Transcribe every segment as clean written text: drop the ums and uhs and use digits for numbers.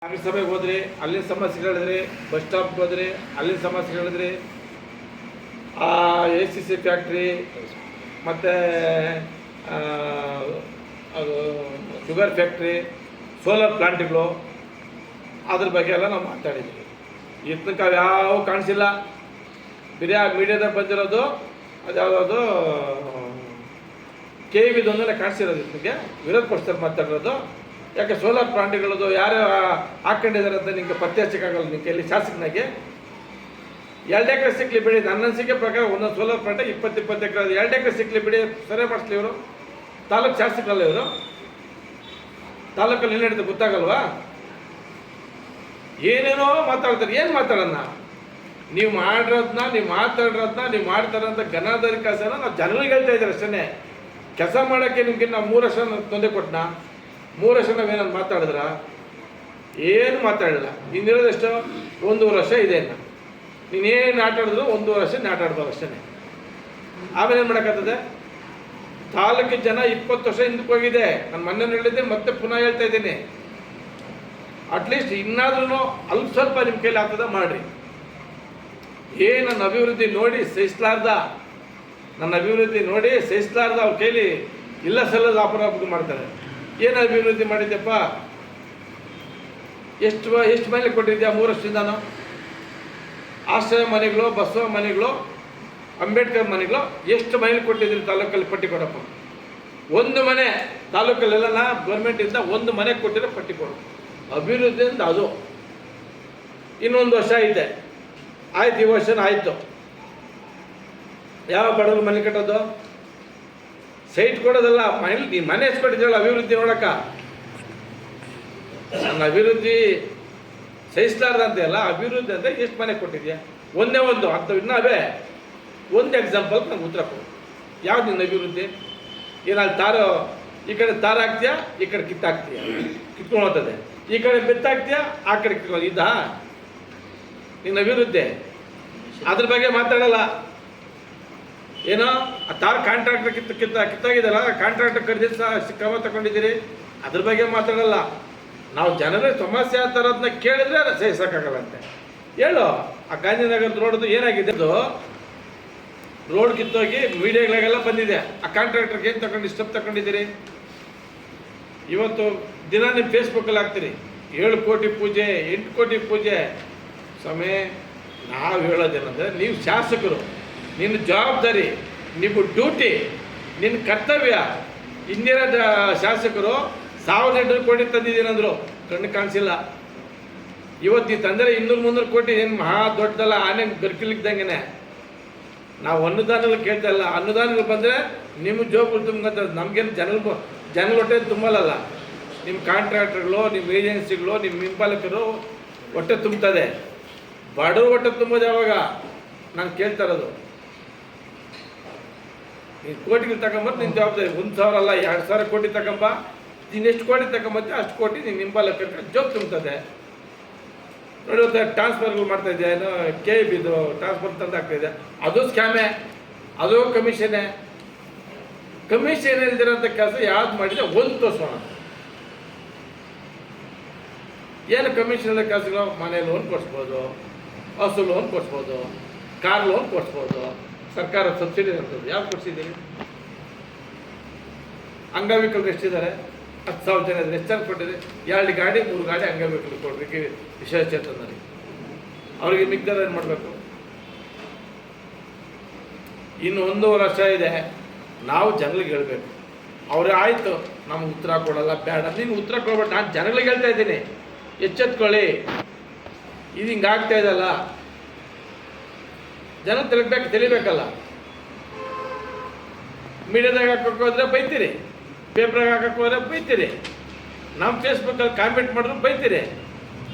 ನಗರಸಭೆಗೆ ಹೋದ್ರಿ ಅಲ್ಲಿನ ಸಮಸ್ಯೆ ಹೇಳಿದ್ರಿ, ಬಸ್ ಸ್ಟಾಪ್ಗೆ ಹೋದ್ರಿ ಅಲ್ಲಿನ ಸಮಸ್ಯೆ ಹೇಳಿದ್ರಿ, ACC ಫ್ಯಾಕ್ಟ್ರಿ ಮತ್ತು ಅದು ಶುಗರ್ ಫ್ಯಾಕ್ಟ್ರಿ, ಸೋಲಾರ್ ಪ್ಲಾಂಟ್ಗಳು, ಅದ್ರ ಬಗ್ಗೆ ಎಲ್ಲ ನಾವು ಮಾತಾಡಿದ್ವಿ. ಇತ್ತಕ್ಕೆ ಯಾವ ಕಾಣಿಸಿಲ್ಲ. ಬಿರಿಯಾ ಮೀಡಿಯಾದಾಗ ಬಂದಿರೋದು ಅದ್ಯಾವುದು KVದೊಂದನೇ ಕಾಣಿಸಿರೋದು. ಇದಕ್ಕೆ ವಿರೋಧ ಪಕ್ಷದಲ್ಲಿ ಮಾತಾಡಿರೋದು. ಯಾಕೆ ಸೋಲಾರ್ ಪ್ಲಾಂಟ್ಗಳದು ಯಾರು ಹಾಕ್ಕೊಂಡಿದ್ದಾರೆ ಅಂತ ನಿಮಗೆ ಪತ್ತೆ ಹಚ್ಚಕ್ಕಾಗಲ್ಲ. ನಿಮಗೆ ಇಲ್ಲಿ ಶಾಸಕನಾಗೆ 2 ಎಕರೆ ಸಿಕ್ಕಲಿ ಬಿಡಿ. ನನ್ನ ಅನಿಸಿಕೆ ಪ್ರಕಾರ ಒಂದೊಂದು ಸೋಲಾರ್ ಪ್ಲಾಂಟ್ 20 ಎಕರೆ 2 ಎಕರೆ ಸಿಕ್ಕಲಿ ಬಿಡಿ, ಸರಿ ಮಾಡಿಸ್ಲಿ. ಇವರು ತಾಲೂಕು ಶಾಸಕರಲ್ಲ, ಇವರು ತಾಲೂಕಲ್ಲಿ ಏನು ನಡೀತದೆ ಗೊತ್ತಾಗಲ್ವಾ? ಏನೇನೋ ಮಾತಾಡ್ತಾರೆ. ಏನು ಮಾತಾಡೋಣ? ನೀವು ಮಾಡಿರೋದನ್ನ, ನೀವು ಮಾತಾಡಿರೋದನ್ನ, ನೀವು ಮಾಡ್ತಾರಂತ ಘನಾಧಾರಿ ಕೆಲಸನ ನಾವು ಜನಗಳಿಗೆ ಹೇಳ್ತಾ ಇದ್ದಾರೆ ಅಷ್ಟೇ. ಕೆಲಸ ಮಾಡೋಕ್ಕೆ ನಿಮಗೆ ನಾವು 3 ವರ್ಷ ತೊಂದರೆ ಕೊಟ್ಟನ? 3 ವರ್ಷ ನಾವೇನಾದ್ರು ಮಾತಾಡಿದ್ರ? ಏನು ಮಾತಾಡಲಿಲ್ಲ. ಇನ್ನಿರೋದೆಷ್ಟು 1 ವರ್ಷ ಇದೆ. ನೀನೇನು ಆಟಾಡಿದ್ರು 1 ವರ್ಷ ಆಟಾಡ್ಬೋದು ಅಷ್ಟೇ. ಆಮೇಲೆ ಏನು ಮಾಡೋಕ್ಕಾಗ್ತದೆ? ತಾಲೂಕಿನ ಜನ 20 ವರ್ಷ ಹಿಂದಕ್ಕೆ ಹೋಗಿದೆ. ನಾನು ಮೊನ್ನೆ ಹೇಳಿದ್ದೆ, ಮತ್ತೆ ಪುನಃ ಹೇಳ್ತಾ ಇದ್ದೀನಿ. ಅಟ್ಲೀಸ್ಟ್ ಇನ್ನಾದ್ರೂ ಅಲ್ಪ ಸ್ವಲ್ಪ ನಿಮ್ಮ ಕೈಲಿ ಆಗ್ತದ ಮಾಡಿರಿ. ನನ್ನ ಅಭಿವೃದ್ಧಿ ನೋಡಿ ಸಹಿಸಲಾರ್ದ, ನನ್ನ ಅಭಿವೃದ್ಧಿ ನೋಡಿ ಸಹಿಸಲಾರ್ದ ಅವ್ರ ಕೈಲಿ ಇಲ್ಲ ಸಲ್ಲದ ಅಪರಾಧ ಮಾಡ್ತಾರೆ. ಏನು ಅಭಿವೃದ್ಧಿ ಮಾಡಿದ್ದೆಪ್ಪ? ಎಷ್ಟು ಮನೆ ಕೊಟ್ಟಿದ್ಯಾ 3 ವರ್ಷದಿಂದಾನು? ಆಶ್ರಯ ಮನೆಗಳು, ಬಸವ ಮನೆಗಳು, ಅಂಬೇಡ್ಕರ್ ಮನೆಗಳು ಎಷ್ಟು ಮನೇಲಿ ಕೊಟ್ಟಿದ್ರಿ ತಾಲೂಕಲ್ಲಿ? ಪಟ್ಟಿ ಕೊಡಪ್ಪ. 1 ಮನೆ ತಾಲೂಕಲ್ಲೆಲ್ಲ ಗೌರ್ಮೆಂಟಿಂದ 1 ಮನೆ ಕೊಟ್ಟಿರೋ ಪಟ್ಟಿ ಕೊಡು. ಅಭಿವೃದ್ಧಿಯಿಂದ ಅದು ಇನ್ನೊಂದು ವರ್ಷ ಐತೆ. ಆಯ್ತು, ಈ ವರ್ಷನ ಆಯಿತು. ಯಾವ ಬಡವರು ಮನೆ ಕಟ್ಟೋದು? ಸೈಟ್ ಕೊಡೋದಲ್ಲ, ನೀನು ಮನೆ ಕೊಟ್ಟಿದ್ದೀರಲ್ಲ ಅಭಿವೃದ್ಧಿ ನೋಡಕ್ಕ. ನನ್ನ ಅಭಿವೃದ್ಧಿ ಸಹಿಸಲಾರ್ದ ಅಂತ ಅಲ್ಲ, ಅಭಿವೃದ್ಧಿ ಅಂದರೆ ಎಷ್ಟು ಮನೆ ಕೊಟ್ಟಿದ್ಯಾ? ಒಂದೇ ಒಂದು ಅಂತ. ಇನ್ನವೇ ಒಂದು ಎಕ್ಸಾಂಪಲ್ ನಂಗೆ ಉತ್ತರ ಕೊಡು. ಯಾವ್ದು ನಿನ್ನ ಅಭಿವೃದ್ಧಿ? ಏನಾದ್ರು ತಾರೋ ಈ ಕಡೆ ತಾರ ಹಾಕ್ತೀಯಾ, ಈ ಕಡೆ ಕಿತ್ತಾಕ್ತೀಯ, ಕಿತ್ಕೊಂಡು ಹೋಗ್ತದೆ. ಈ ಕಡೆ ಬೆತ್ತಾಕ್ತೀಯಾ, ಆ ಕಡೆ ಕಿತ್ಕೊಂಡು. ಇದಾ ನಿನ್ನ ಅಭಿವೃದ್ಧಿ? ಅದ್ರ ಬಗ್ಗೆ ಮಾತಾಡಲ್ಲ. ಏನೋ ಆ ತಾರ ಕಾಂಟ್ರಾಕ್ಟರ್ ಕಿತ್ತಾಗಿದ್ದಲ್ಲ, ಕಾಂಟ್ರಾಕ್ಟರ್ ಖರೀದಿ ಕ್ರಮ ತಗೊಂಡಿದ್ದೀರಿ, ಅದ್ರ ಬಗ್ಗೆ ಮಾತಾಡಲ್ಲ. ನಾವು ಜನರೇ ಸಮಸ್ಯೆ ಆ ಥರದನ್ನ ಕೇಳಿದ್ರೆ ಸಹಿಸೋಕ್ಕಾಗಲ್ಲಂತೆ. ಹೇಳು, ಆ ಗಾಂಧಿನಗರದ ರೋಡ್ದು ಏನಾಗಿದೆ? ಅದು ರೋಡ್ ಕಿತ್ತೋಗಿ ಮೀಡಿಯಾಗಳಿಗೆಲ್ಲ ಬಂದಿದೆ. ಆ ಕಾಂಟ್ರಾಕ್ಟರ್ಗೆ ಏನು ತಗೊಂಡು ಇಷ್ಟೊತ್ತು ತಗೊಂಡಿದ್ದೀರಿ? ಇವತ್ತು ದಿನ ನಿಮ್ಮ ಫೇಸ್ಬುಕ್ಕಲ್ಲಿ ಹಾಕ್ತೀರಿ 7 ಕೋಟಿ ಪೂಜೆ, 8 ಕೋಟಿ ಪೂಜೆ. ಸಮಯ ನಾವು ಹೇಳೋದೇನಂದರೆ, ನೀವು ಶಾಸಕರು, ನಿನ್ನ ಜವಾಬ್ದಾರಿ, ನಿಮ್ಮ ಡ್ಯೂಟಿ, ನಿನ್ನ ಕರ್ತವ್ಯ. ಇಂದಿನ ಶಾಸಕರು 1800 ಕೋಟಿ ತಂದಿದ್ದೀನಂದ್ರು, ಕಣ್ಣು ಕಾಣಿಸಿಲ್ಲ. ಇವತ್ತು ಈ ತಂದರೆ 200-300 ಕೋಟಿ ಏನು ಮಹಾ ದೊಡ್ಡದಲ್ಲ, ಆನೆ ಗರ್ಕಿಲಿದ್ದಂಗೆ. ನಾವು ಅನುದಾನಗಳು ಕೇಳ್ತಾ ಇಲ್ಲ. ಅನುದಾನಗಳು ಬಂದರೆ ನಿಮ್ಮ ಜೋಬು ತುಂಬಂತ, ನಮಗೇನು ಜನಗಳ ಹೊಟ್ಟೆ ತುಂಬಲ್ಲ. ನಿಮ್ಮ ಕಾಂಟ್ರಾಕ್ಟರ್ಗಳು, ನಿಮ್ಮ ಏಜೆನ್ಸಿಗಳು, ನಿಮ್ಮ ಹಿಂಪಾಲಕರು ಹೊಟ್ಟೆ ತುಂಬ್ತದೆ. ಬಡವರು ಹೊಟ್ಟೆ ತುಂಬೋದು ಯಾವಾಗ? ನಾನು ಕೇಳ್ತಾ ಇರೋದು. ನೀನು ಕೋಟಿಗಳು ತಗೊಂಬತ್ತು ನಿನ್ನ ಜವಾಬ್ದಾರಿ. 1,000 ಅಲ್ಲ, 2,000 ಕೋಟಿ ತಗೊಂಬ. ನೀನು ಎಷ್ಟು ಕೋಟಿ ತಗೊಂಬತ್ತೆ ಅಷ್ಟು ಕೋಟಿ ನೀನು ಹಿಂಪಾಲಕರಿಗೆ ಜೋಬ್ ತುಂಬ್ತದೆ. ನೋಡಿ, ಟ್ರಾನ್ಸ್ಫರ್ಗಳು ಮಾಡ್ತಾ ಇದೆಯಾ? ಏನೋ KBದು ಟ್ರಾನ್ಸ್ಫರ್ ತಂದು ಆಗ್ತಾಯಿದೆ, ಅದು ಸ್ಕ್ಯಾಮೇ, ಅದು ಕಮಿಷನ್ನೇ. ಕಮಿಷನ್ ಇಲ್ದಿರೋಂಥ ಕೆಲಸ ಯಾವ್ದು ಮಾಡಿದೆ ಒಂದು ತೋರಿಸೋಣ. ಏನು ಕಮಿಷನ್ ಇರೋ ಕೆಲಸಗಳು? ಮನೆ ಲೋನ್ ಕೊಡಿಸ್ಬೋದು, ಹಸು ಲೋನ್ ಕೊಡಿಸ್ಬೋದು, ಕಾರ್ ಲೋನ್ ಕೊಡಿಸ್ಬೋದು, ಸರ್ಕಾರ ಸಬ್ಸಿಡಿ ಇರ್ತದೆ. ಯಾವ್ದು ಕೊಡಿಸಿದ್ದೀರಿ? ಅಂಗವಿಕಲರು ಎಷ್ಟಿದ್ದಾರೆ? 10,000 ಜನ ಇದ್ದಾರೆ. ಎಷ್ಟು ಜನ ಕೊಟ್ಟಿದೆ? 2 ಗಾಡಿ 3 ಗಾಡಿ ಅಂಗವಿಕಲರು ಕೊಡ್ರಿ, ವಿಶೇಷಚೇತನರಿಗೆ. ಅವ್ರಿಗೆ ಮಿಗ್ದರ ಏನು ಮಾಡಬೇಕು? ಇನ್ನು 1 ವರ್ಷ ಇದೆ. ನಾವು ಜನಗಳಿಗೆ ಹೇಳಬೇಕು. ಅವ್ರಿಗೆ ಆಯಿತು, ನಮ್ಗೆ ಉತ್ತರ ಕೊಡಲ್ಲ, ಬೇಡ. ನೀನು ಉತ್ತರ ಕೊಡ್ಬೇಡ. ನಾನು ಜನಗಳಿಗೆ ಹೇಳ್ತಾ ಇದ್ದೀನಿ, ಎಚ್ಚೆತ್ಕೊಳ್ಳಿ. ಇದು ಹಿಂಗೆ ಆಗ್ತಾ ಇದೆಯಲ್ಲ, ಜನ ತಿಳಿಬೇಕಲ್ಲ. ಮೀಡಿಯಾದಾಗ ಹಾಕಕ್ಕೆ ಹೋದ್ರೆ ಬೈತೀರಿ, ಪೇಪ್ರಾಗ ಹಾಕಕ್ಕೆ ಹೋದ್ರೆ ಬೈತೀರಿ, ನಮ್ಮ ಫೇಸ್ಬುಕ್ಕಲ್ಲಿ ಕಾಮೆಂಟ್ ಮಾಡಿದ್ರು ಬೈತೀರಿ.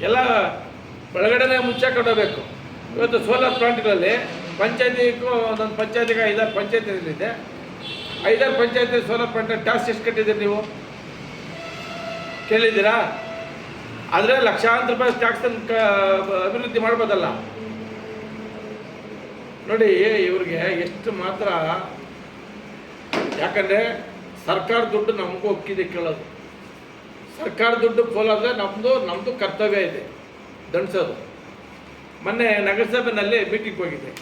ಎಲ್ಲ ಒಳಗಡೆನೇ ಮುಚ್ಚಾಕೊಂಡೋಗ್ಬೇಕು. ಇವತ್ತು ಸೋಲಾರ್ ಪ್ಲಾಂಟ್ಗಳಲ್ಲಿ ಪಂಚಾಯತಿಗೂ, ನನ್ನ ಪಂಚಾಯತಿಗೆ 5-6 ಪಂಚಾಯತಿಗಳಿದೆ. 5-6 ಪಂಚಾಯತಿ ಸೋಲಾರ್ ಪ್ಲಾಂಟ್ ಟ್ಯಾಕ್ಸ್ ಎಷ್ಟು ಕಟ್ಟಿದ್ದೀರಿ ನೀವು? ಕೇಳಿದ್ದೀರಾ? ಆದರೆ ಲಕ್ಷಾಂತರ ರೂಪಾಯಿ ಟ್ಯಾಕ್ಸನ್ನು ಅಭಿವೃದ್ಧಿ ಮಾಡ್ಬೋದಲ್ಲ. ನೋಡಿ, ಇವ್ರಿಗೆ ಎಷ್ಟು ಮಾತ್ರ. ಯಾಕಂದರೆ ಸರ್ಕಾರ ದುಡ್ಡು ನಮಗೂ ಒಕ್ಕಿದೆ ಕೇಳೋದು. ಸರ್ಕಾರ ದುಡ್ಡು ಪೋಲಾದರೆ ನಮ್ಮದು ಕರ್ತವ್ಯ ಇದೆ ದಂಡಿಸೋದು. ಮೊನ್ನೆ ನಗರಸಭೆಯಲ್ಲಿ ಮೀಟಿಂಗ್ ಹೋಗಿದ್ದೆ.